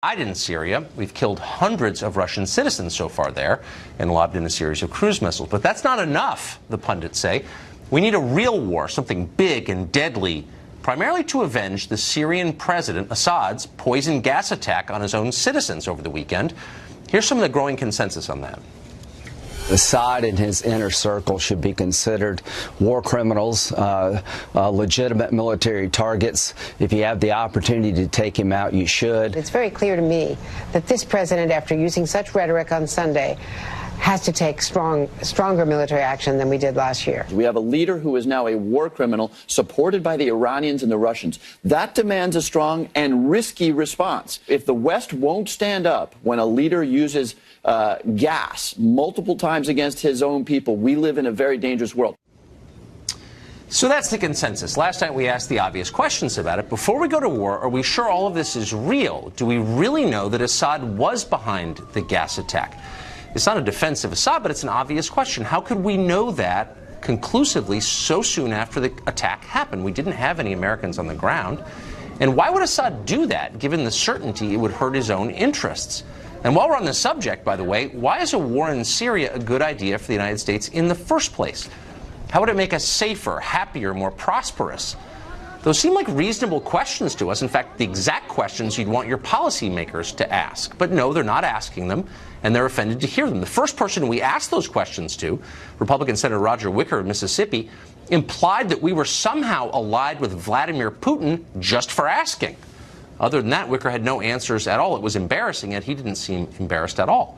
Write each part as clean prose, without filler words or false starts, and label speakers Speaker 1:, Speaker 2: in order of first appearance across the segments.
Speaker 1: In Syria. We've killed hundreds of Russian citizens so far there and lobbed in a series of cruise missiles. But that's not enough, the pundits say. We need a real war, something big and deadly, primarily to avenge the Syrian president Assad's poison gas attack on his own citizens over the weekend. Here's some of the growing consensus on that.
Speaker 2: Assad and his inner circle should be considered war criminals, legitimate military targets. If you have the opportunity to take him out, you should.
Speaker 3: It's very clear to me that this president, after using such rhetoric on Sunday, has to take stronger military action than we did last year.
Speaker 4: We have a leader who is now a war criminal supported by the Iranians and the Russians. That demands a strong and risky response. If the West won't stand up when a leader uses gas multiple times against his own people, we live in a very dangerous world.
Speaker 1: So that's the consensus. Last night we asked the obvious questions about it. Before we go to war, are we sure all of this is real? Do we really know that Assad was behind the gas attack? It's not a defense of Assad, but it's an obvious question. How could we know that conclusively so soon after the attack happened? We didn't have any Americans on the ground. And why would Assad do that, given the certainty it would hurt his own interests? And while we're on the subject, by the way, why is a war in Syria a good idea for the United States in the first place? How would it make us safer, happier, more prosperous? Those seem like reasonable questions to us. In fact, the exact questions you'd want your policymakers to ask. But no, they're not asking them, and they're offended to hear them. The first person we asked those questions to, Republican Senator Roger Wicker of Mississippi, implied that we were somehow allied with Vladimir Putin just for asking. Other than that, Wicker had no answers at all. It was embarrassing, yet he didn't seem embarrassed at all.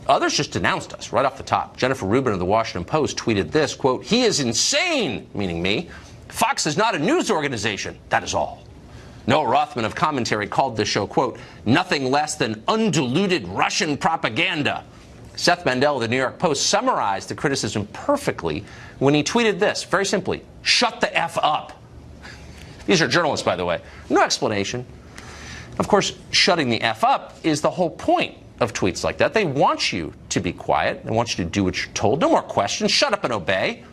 Speaker 1: Others just denounced us right off the top. Jennifer Rubin of the Washington Post tweeted this, quote, "He is insane," meaning me. "Fox is not a news organization. That is all." Noah Rothman of Commentary called this show, quote, "nothing less than undiluted Russian propaganda." Seth Mandel of the New York Post summarized the criticism perfectly when he tweeted this, very simply, "Shut the F up." These are journalists, by the way. No explanation. Of course, shutting the F up is the whole point of tweets like that. They want you to be quiet. They want you to do what you're told. No more questions. Shut up and obey.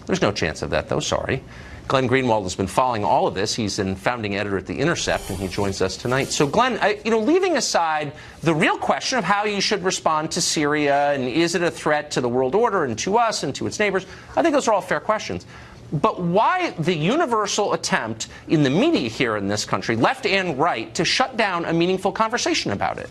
Speaker 1: There's no chance of that, though. Sorry. Glenn Greenwald has been following all of this. He's a founding editor at The Intercept, and he joins us tonight. So, Glenn, leaving aside the real question of how you should respond to Syria and is it a threat to the world order and to us and to its neighbors, I think those are all fair questions. But why the universal attempt in the media here in this country, left and right, to shut down a meaningful conversation about it?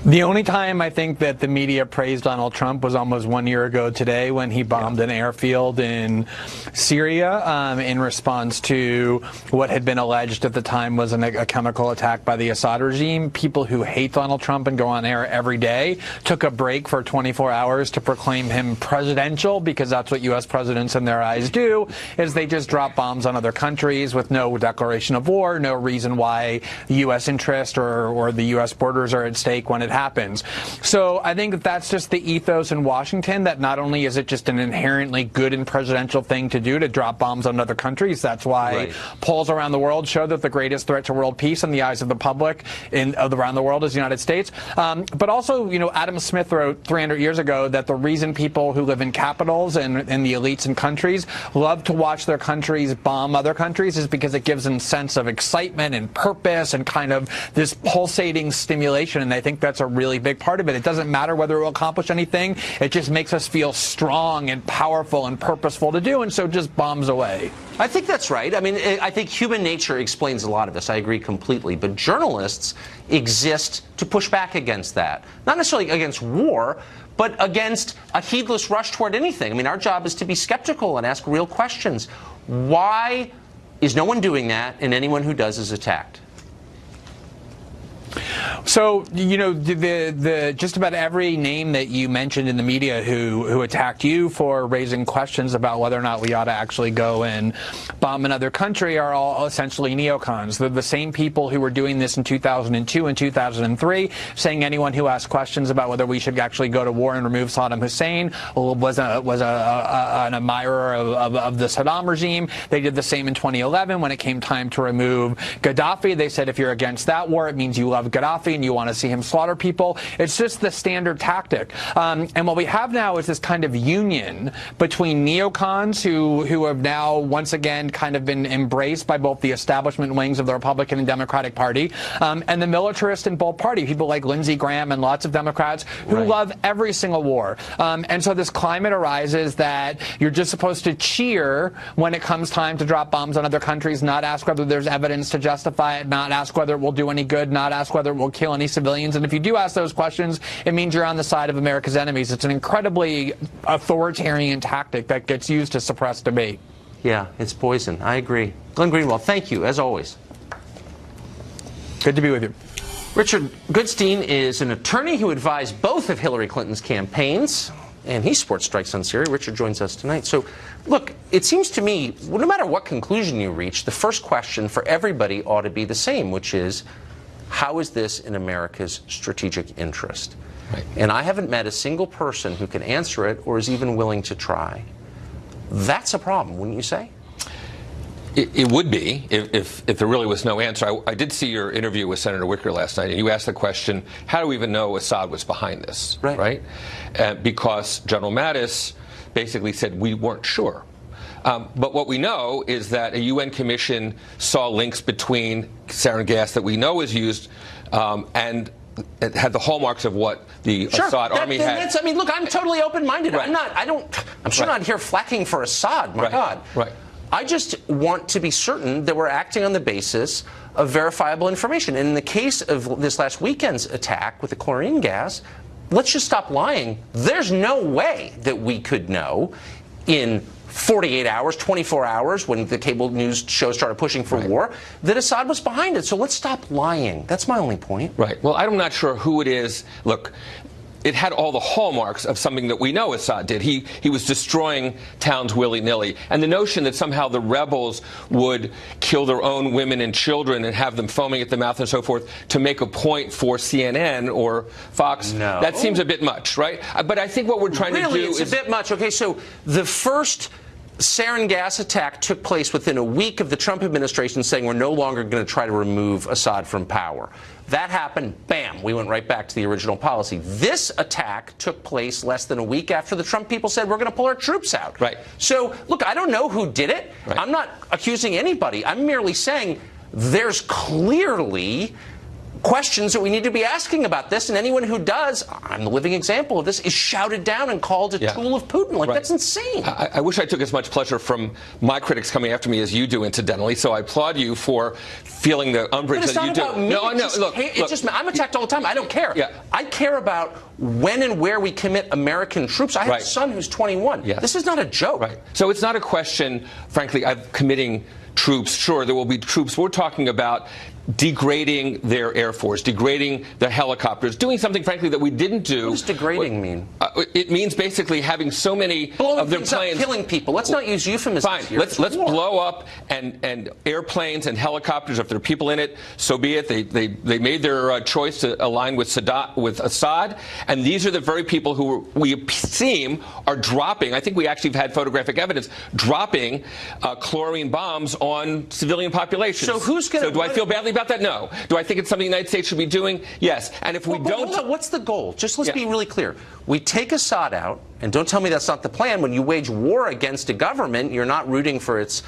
Speaker 5: The only time I think that the media praised Donald Trump was almost 1 year ago today when he bombed an airfield in Syria in response to what had been alleged at the time was a chemical attack by the Assad regime. People who hate Donald Trump and go on air every day took a break for 24 hours to proclaim him presidential, because that's what U.S. presidents in their eyes do, is they just drop bombs on other countries with no declaration of war, no reason why the U.S. interest or the U.S. borders are at stake when it happens. So I think that's just the ethos in Washington, that not only is it just an inherently good and presidential thing to do to drop bombs on other countries, that's why polls around the world show that the greatest threat to world peace in the eyes of the public around the world is the United States. But also, Adam Smith wrote 300 years ago that the reason people who live in capitals and the elites in countries love to watch their countries bomb other countries is because it gives them a sense of excitement and purpose and kind of this pulsating stimulation. And I think that's a really big part of it. It doesn't matter whether it will accomplish anything. It just makes us feel strong and powerful and purposeful to do, and so just bombs away.
Speaker 1: I think that's right. I mean, I think human nature explains a lot of this. I agree completely. But journalists exist to push back against that. Not necessarily against war, but against a heedless rush toward anything. I mean, our job is to be skeptical and ask real questions. Why is no one doing that, and anyone who does is attacked?
Speaker 5: So, just about every name that you mentioned in the media who attacked you for raising questions about whether or not we ought to actually go and bomb another country are all essentially neocons. They're the same people who were doing this in 2002 and 2003, saying anyone who asked questions about whether we should actually go to war and remove Saddam Hussein was an admirer of the Saddam regime. They did the same in 2011 when it came time to remove Gaddafi. They said if you're against that war, it means you love Gaddafi, and you want to see him slaughter people. It's just the standard tactic. And what we have now is this kind of union between neocons who have now once again kind of been embraced by both the establishment wings of the Republican and Democratic Party, and the militarists in both parties, people like Lindsey Graham and lots of Democrats who love every single war. And so this climate arises that you're just supposed to cheer when it comes time to drop bombs on other countries, not ask whether there's evidence to justify it, not ask whether it will do any good, not ask whether it will kill any civilians. And if you do ask those questions, it means you're on the side of America's enemies. It's an incredibly authoritarian tactic that gets used to suppress debate.
Speaker 1: Yeah, it's poison. I agree. Glenn Greenwald, thank you, as always.
Speaker 5: Good to be with you.
Speaker 1: Richard Goodstein is an attorney who advised both of Hillary Clinton's campaigns, and he supports strikes on Syria. Richard joins us tonight. So, look, it seems to me, no matter what conclusion you reach, the first question for everybody ought to be the same, which is, how is this in America's strategic interest?
Speaker 6: Right.
Speaker 1: And I haven't met a single person who can answer it or is even willing to try. That's a problem, wouldn't you say?
Speaker 6: It would be if there really was no answer. I did see your interview with Senator Wicker last night, and you asked the question, how do we even know Assad was behind this?
Speaker 1: Right.
Speaker 6: Because General Mattis basically said we weren't sure. But what we know is that a UN commission saw links between sarin gas that we know was used and it had the hallmarks of what the Assad army had.
Speaker 1: I mean, look, I'm totally open-minded.
Speaker 6: Right.
Speaker 1: I'm sure not here flacking for Assad, my God.
Speaker 6: Right.
Speaker 1: I just want to be certain that we're acting on the basis of verifiable information. And in the case of this last weekend's attack with the chlorine gas, let's just stop lying. There's no way that we could know in 48 hours, 24 hours, when the cable news shows started pushing for war, that Assad was behind it. So let's stop lying. That's my only point.
Speaker 6: Right. Well, I'm not sure who it is. Look, it had all the hallmarks of something that we know Assad did. He was destroying towns willy-nilly. And the notion that somehow the rebels would kill their own women and children and have them foaming at the mouth and so forth to make a point for CNN or Fox, that seems a bit much, right? But I think what we're trying to do is...
Speaker 1: Really, it's a bit much. Okay, so the first sarin gas attack took place within a week of the Trump administration saying we're no longer going to try to remove Assad from power. That happened, bam, we went right back to the original policy. This attack took place less than a week after the Trump people said we're going to pull our troops out.
Speaker 6: Right.
Speaker 1: So, look, I don't know who did it.
Speaker 6: Right.
Speaker 1: I'm not accusing anybody. I'm merely saying there's clearly questions that we need to be asking about this, and anyone who does, I'm the living example of this, is shouted down and called a tool of Putin. Like, that's insane.
Speaker 6: I wish I took as much pleasure from my critics coming after me as you do, incidentally, so I applaud you for feeling the umbrage that you do.
Speaker 1: About me.
Speaker 6: No,
Speaker 1: look, I'm attacked all the time. I don't care.
Speaker 6: Yeah.
Speaker 1: I care about when and where we commit American troops. I have a son who's 21.
Speaker 6: Yes.
Speaker 1: This is not a joke.
Speaker 6: Right. So it's not a question, frankly, of committing troops. Sure, there will be troops. We're talking about degrading their Air Force, degrading their helicopters, doing something, frankly, that we didn't do.
Speaker 1: What does degrading mean?
Speaker 6: It means basically having so many of their planes...
Speaker 1: killing people. Let's not use euphemisms.
Speaker 6: Fine.
Speaker 1: Here.
Speaker 6: Let's blow up and airplanes and helicopters. If there are people in it, so be it. They made their choice to align with Assad, and these are the very people who we seem are dropping. I think we actually have had photographic evidence dropping chlorine bombs on civilian populations.
Speaker 1: So who's going to...
Speaker 6: So do I feel badly about that? No. Do I think it's something the United States should be doing? Yes. And if we don't...
Speaker 1: Hold on. What's the goal? Just let's be really clear. We take Assad out, and don't tell me that's not the plan. When you wage war against a government, you're not rooting for its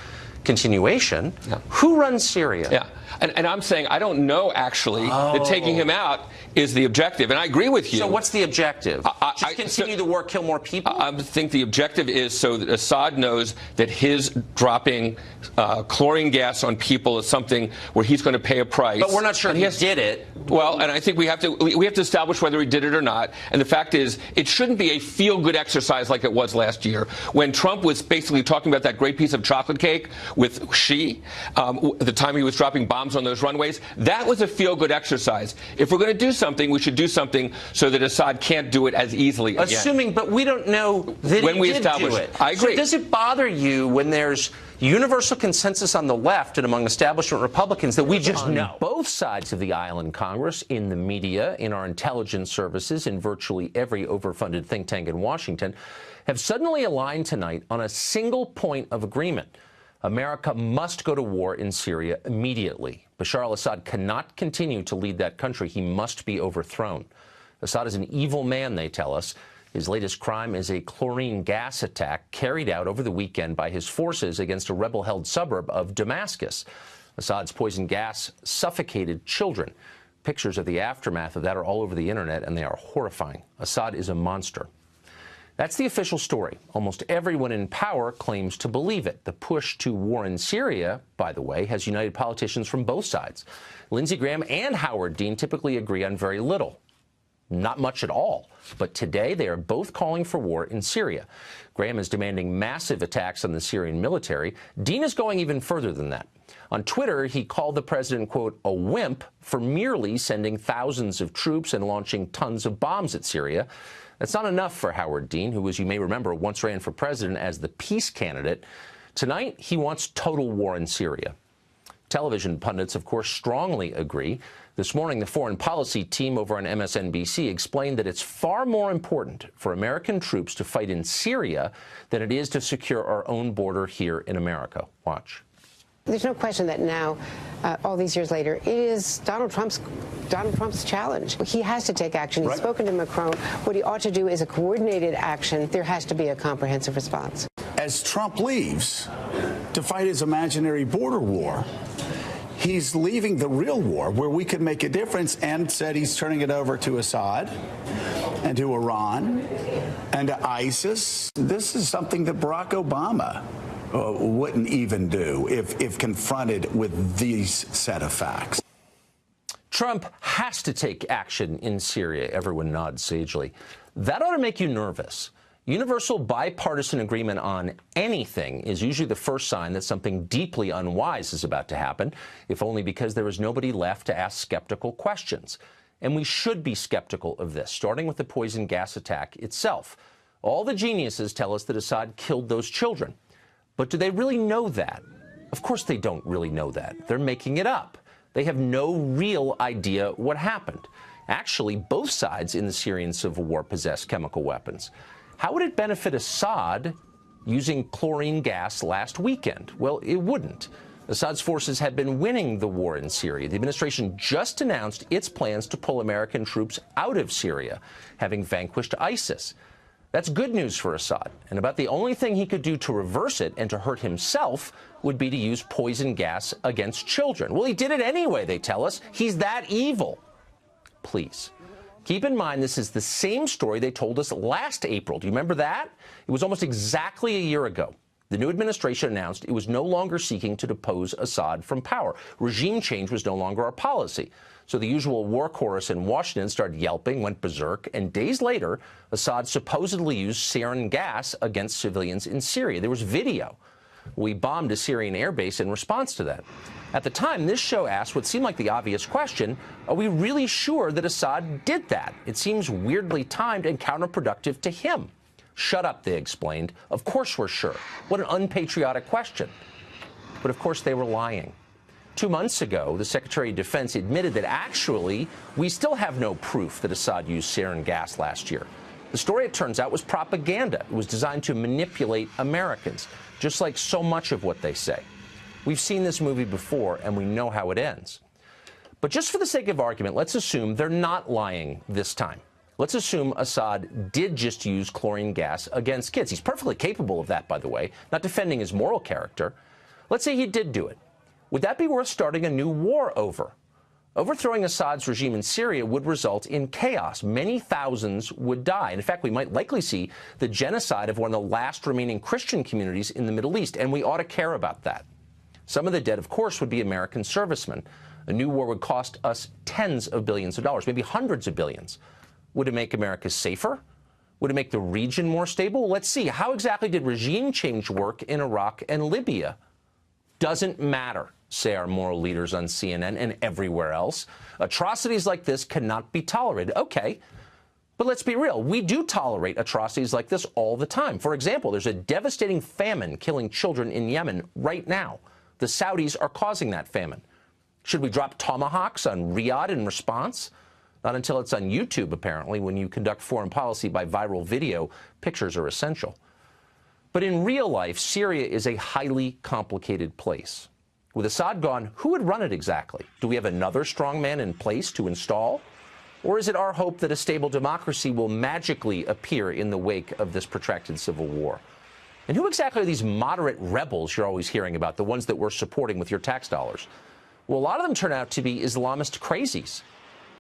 Speaker 1: continuation.
Speaker 6: Yeah.
Speaker 1: Who runs Syria?
Speaker 6: Yeah. And I'm saying I don't know, actually, that taking him out is the objective. And I agree with you.
Speaker 1: So what's the objective? Just continue the war, kill more people?
Speaker 6: I think the objective is so that Assad knows that his dropping chlorine gas on people is something where he's going to pay a price.
Speaker 1: But we're not sure he did it.
Speaker 6: Well, and I think we have to establish whether he did it or not. And the fact is, it shouldn't be a feel-good exercise like it was last year when Trump was basically talking about that great piece of chocolate cake with Xi at the time he was dropping bombs on those runways. That was a feel-good exercise. If we're going to do something, we should do something so that Assad can't do it as easily again.
Speaker 1: Assuming, but we don't know that he did do it.
Speaker 6: I agree.
Speaker 1: So does it bother you when there's universal consensus on the left and among establishment Republicans that we just know? Both sides of the aisle in Congress, in the media, in our intelligence services, in virtually every overfunded think tank in Washington, have suddenly aligned tonight on a single point of agreement. America must go to war in Syria immediately. Bashar al-Assad cannot continue to lead that country. He must be overthrown. Assad is an evil man, they tell us. His latest crime is a chlorine gas attack carried out over the weekend by his forces against a rebel-held suburb of Damascus. Assad's poison gas suffocated children. Pictures of the aftermath of that are all over the internet, and they are horrifying. Assad is a monster. That's the official story. Almost everyone in power claims to believe it. The push to war in Syria, by the way, has united politicians from both sides. Lindsey Graham and Howard Dean typically agree on very little. Not much at all. But today they are both calling for war in Syria. Graham is demanding massive attacks on the Syrian military. Dean is going even further than that. On Twitter, he called the president, quote, a wimp for merely sending thousands of troops and launching tons of bombs at Syria. That's not enough for Howard Dean, who, as you may remember, once ran for president as the peace candidate. Tonight, he wants total war in Syria. Television pundits, of course, strongly agree. This morning, the foreign policy team over on MSNBC explained that it's far more important for American troops to fight in Syria than it is to secure our own border here in America. Watch.
Speaker 3: There's no question that now, all these years later, it is Donald Trump's challenge. He has to take action. He's spoken to Macron. What he ought to do is a coordinated action. There has to be a comprehensive response.
Speaker 7: As Trump leaves to fight his imaginary border war, he's leaving the real war where we could make a difference, and said he's turning it over to Assad and to Iran and to ISIS. This is something that Barack Obama wouldn't even do if confronted with these set of facts.
Speaker 1: Trump has to take action in Syria. Everyone nods sagely. That ought to make you nervous. Universal bipartisan agreement on anything is usually the first sign that something deeply unwise is about to happen, if only because there is nobody left to ask skeptical questions. And we should be skeptical of this, starting with the poison gas attack itself. All the geniuses tell us that Assad killed those children. But do they really know that? Of course they don't really know that. They're making it up. They have no real idea what happened. Actually, both sides in the Syrian civil war possess chemical weapons. How would it benefit Assad using chlorine gas last weekend? Well, it wouldn't. Assad's forces had been winning the war in Syria. The administration just announced its plans to pull American troops out of Syria, having vanquished ISIS. That's good news for Assad, and about the only thing he could do to reverse it and to hurt himself would be to use poison gas against children. Well, he did it anyway, they tell us. He's that evil. Please, keep in mind this is the same story they told us last April. Do you remember that? It was almost exactly a year ago. The new administration announced it was no longer seeking to depose Assad from power. Regime change was no longer our policy. So the usual war chorus in Washington started yelping, went berserk, and days later, Assad supposedly used sarin gas against civilians in Syria. There was video. We bombed a Syrian airbase in response to that. At the time, this show asked what seemed like the obvious question: are we really sure that Assad did that? It seems weirdly timed and counterproductive to him. Shut up, they explained. Of course we're sure. What an unpatriotic question. But of course they were lying. 2 months ago, the Secretary of Defense admitted that actually we still have no proof that Assad used sarin gas last year. The story, it turns out, was propaganda. It was designed to manipulate Americans, just like so much of what they say. We've seen this movie before, and we know how it ends. But just for the sake of argument, let's assume they're not lying this time. Let's assume Assad did just use chlorine gas against kids. He's perfectly capable of that, by the way, not defending his moral character. Let's say he did do it. Would that be worth starting a new war over? Overthrowing Assad's regime in Syria would result in chaos. Many thousands would die. In fact, we might likely see the genocide of one of the last remaining Christian communities in the Middle East, and we ought to care about that. Some of the dead, of course, would be American servicemen. A new war would cost us tens of billions of dollars, maybe hundreds of billions. Would it make America safer? Would it make the region more stable? Let's see. How exactly did regime change work in Iraq and Libya? Doesn't matter, say our moral leaders on CNN and everywhere else. Atrocities like this cannot be tolerated. Okay, but let's be real. We do tolerate atrocities like this all the time. For example, there's a devastating famine killing children in Yemen right now. The Saudis are causing that famine. Should we drop tomahawks on Riyadh in response? Not until it's on YouTube, apparently. When you conduct foreign policy by viral video, pictures are essential. But in real life, Syria is a highly complicated place. With Assad gone, who would run it exactly? Do we have another strongman in place to install? Or is it our hope that a stable democracy will magically appear in the wake of this protracted civil war? And who exactly are these moderate rebels you're always hearing about, the ones that we're supporting with your tax dollars? Well, a lot of them turn out to be Islamist crazies.